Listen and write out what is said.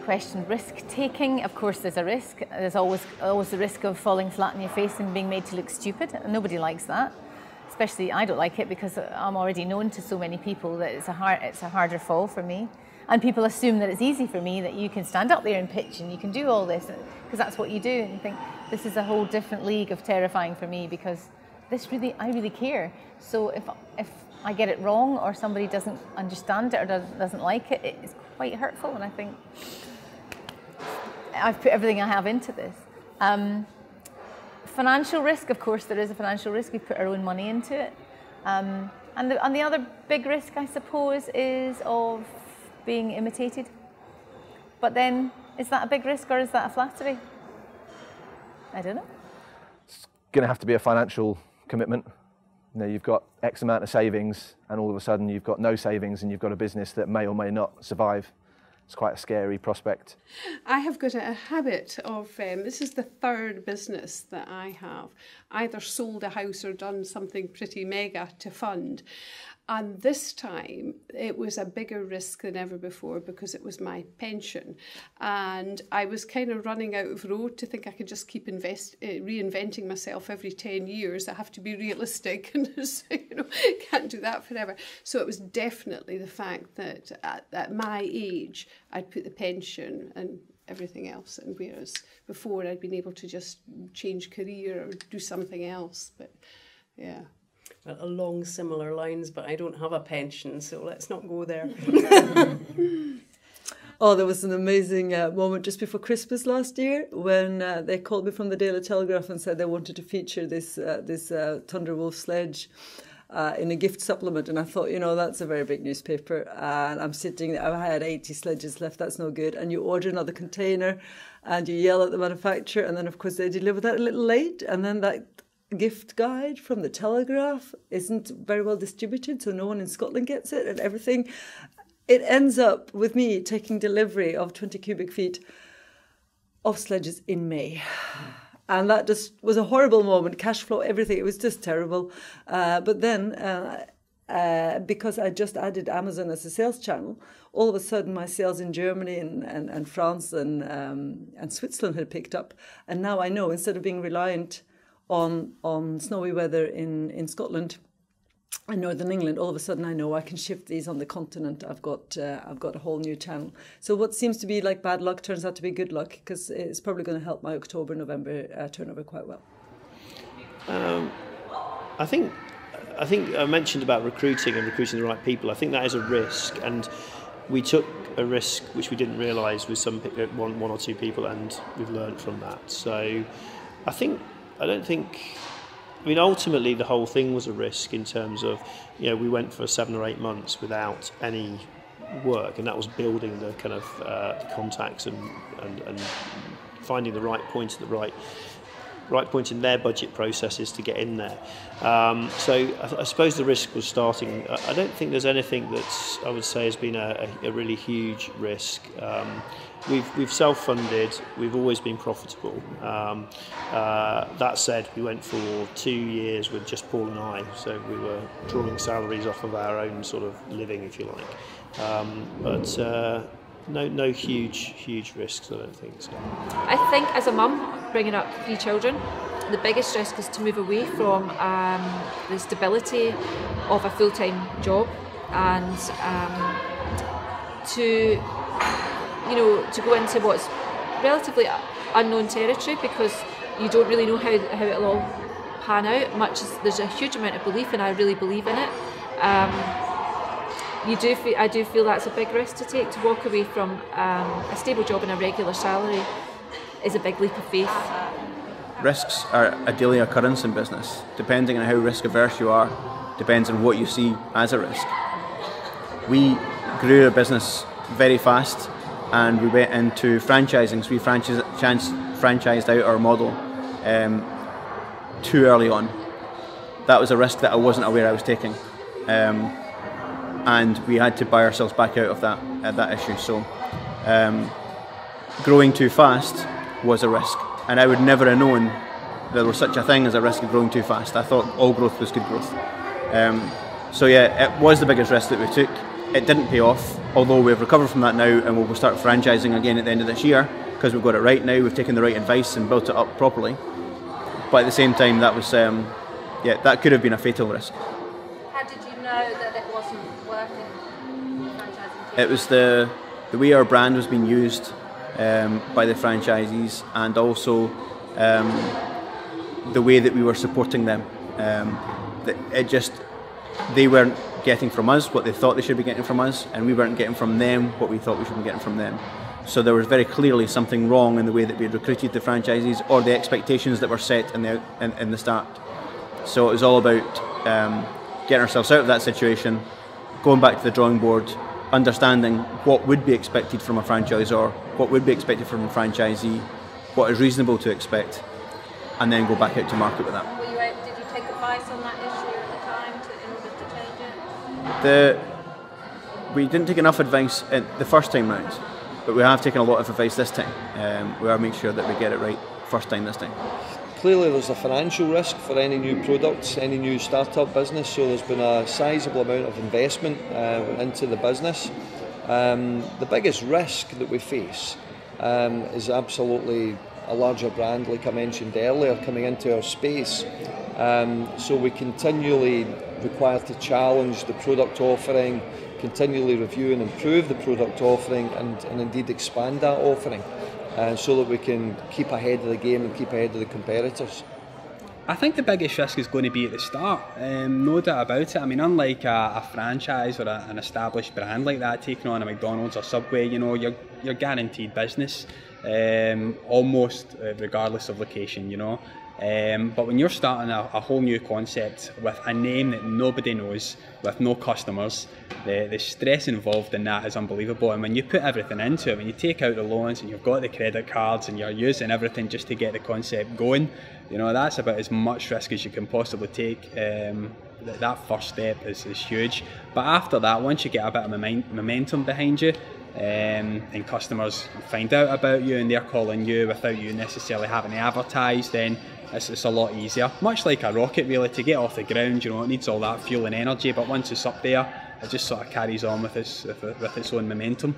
question. Risk-taking, of course there's a risk. There's always the risk of falling flat on your face and being made to look stupid. And nobody likes that. Especially I don't like it because I'm already known to so many people that it's a harder fall for me. And people assume that it's easy for me, that you can stand up there and pitch and you can do all this, because that's what you do. And you think, this is a whole different league of terrifying for me, because I really care. So if I get it wrong, or somebody doesn't understand it or doesn't like it, it's quite hurtful. And I think I've put everything I have into this. Financial risk, of course, there is a financial risk. We put our own money into it. And the other big risk, I suppose, is of being imitated. But then, is that a big risk or is that a flattery? I don't know. It's going to have to be a financial commitment. You know, you've got X amount of savings and all of a sudden you've got no savings and you've got a business that may or may not survive. It's quite a scary prospect. I have got a habit of, this is the third business that I have, either sold a house or done something pretty mega to fund. And this time it was a bigger risk than ever before because it was my pension. And I was kind of running out of road to think I could just keep reinventing myself every 10 years. I have to be realistic and can't do that forever. So it was definitely the fact that at my age, I'd put the pension and everything else, and whereas before I'd been able to just change career or do something else. But yeah. Along similar lines, but I don't have a pension, so let's not go there. Oh, there was an amazing moment just before Christmas last year when they called me from the Daily Telegraph and said they wanted to feature this Thunderwolf sledge in a gift supplement. And I thought, that's a very big newspaper. And I'm sitting there, I had 80 sledges left, that's no good. And you order another container and you yell at the manufacturer. And then, of course, they deliver that a little late. And then that gift guide from the Telegraph isn't very well distributed, so no one in Scotland gets it, and everything. It ends up with me taking delivery of 20 cubic feet of sledges in May. And that just was a horrible moment, cash flow, everything. It was just terrible. But then, because I just added Amazon as a sales channel, all of a sudden my sales in Germany and France and Switzerland had picked up. And now I know, instead of being reliant on snowy weather in Scotland and northern England, all of a sudden I know I can shift these on the continent. I've got a whole new channel. So what seems to be like bad luck turns out to be good luck, because it's probably going to help my October, November turnover quite well. I think I mentioned about recruiting the right people. I think that is a risk, and we took a risk which we didn't realise with one or two people, and we've learned from that. So ultimately the whole thing was a risk in terms of, we went for 7 or 8 months without any work, and that was building the kind of the contacts and finding the right point at the right point in their budget processes to get in there. So I suppose the risk was starting. I don't think there's anything that I would say has been a really huge risk. We've self-funded. We've always been profitable. That said, we went for 2 years with just Paul and I, so we were drawing salaries off of our own sort of living, if you like. But no huge risks, I don't think so. I think as a mum, bringing up 3 children, the biggest risk is to move away from the stability of a full-time job and to go into what's relatively unknown territory, because you don't really know how it'll all pan out, much as there's a huge amount of belief, and I really believe in it. I do feel that's a big risk to take. To walk away from a stable job and a regular salary is a big leap of faith. Risks are a daily occurrence in business. Depending on how risk averse you are, depends on what you see as a risk. We grew our business very fast, and we went into franchising. So we franchised out our model too early on. That was a risk that I wasn't aware I was taking. And we had to buy ourselves back out of that issue. So growing too fast was a risk, and I would never have known there was such a thing as a risk of growing too fast. I thought all growth was good growth. So yeah, it was the biggest risk that we took. it didn't pay off, although we've recovered from that now and we'll start franchising again at the end of this year because we've got it right now, we've taken the right advice and built it up properly. But at the same time, that was, that could have been a fatal risk. How did you know that it wasn't working, franchising? It was the way our brand was being used by the franchisees, and also the way that we were supporting them. They weren't getting from us what they thought they should be getting from us, and we weren't getting from them what we thought we should be getting from them. So there was very clearly something wrong in the way that we had recruited the franchisees or the expectations that were set in the start. So it was all about getting ourselves out of that situation, going back to the drawing board, understanding what would be expected from a franchisor, what would be expected from a franchisee, what is reasonable to expect, and then go back out to market with that. Did you take advice on that issue at the time in order to change it? We didn't take enough advice the first time round, but we have taken a lot of advice this time. We are making sure that we get it right first time this time. Clearly there's a financial risk for any new products, any new startup business, so there's been a sizable amount of investment into the business. The biggest risk that we face is absolutely a larger brand, like I mentioned earlier, coming into our space. So we continually require to challenge the product offering, continually review and improve the product offering, and indeed expand that offering, so that we can keep ahead of the game and keep ahead of the competitors. I think the biggest risk is going to be at the start, no doubt about it. I mean, unlike a franchise or an established brand like that, taking on a McDonald's or Subway, you know, you're guaranteed business, almost regardless of location, you know. But when you're starting a whole new concept with a name that nobody knows, with no customers, the stress involved in that is unbelievable. And when you put everything into it, when you take out the loans and you've got the credit cards and you're using everything just to get the concept going, you know, that's about as much risk as you can possibly take. That first step is huge. But after that, once you get a bit of momentum behind you, and customers find out about you and they're calling you without you necessarily having to advertise, then it's a lot easier. Much like a rocket, really, to get off the ground, you know, it needs all that fuel and energy, but once it's up there, it just sort of carries on with its own momentum.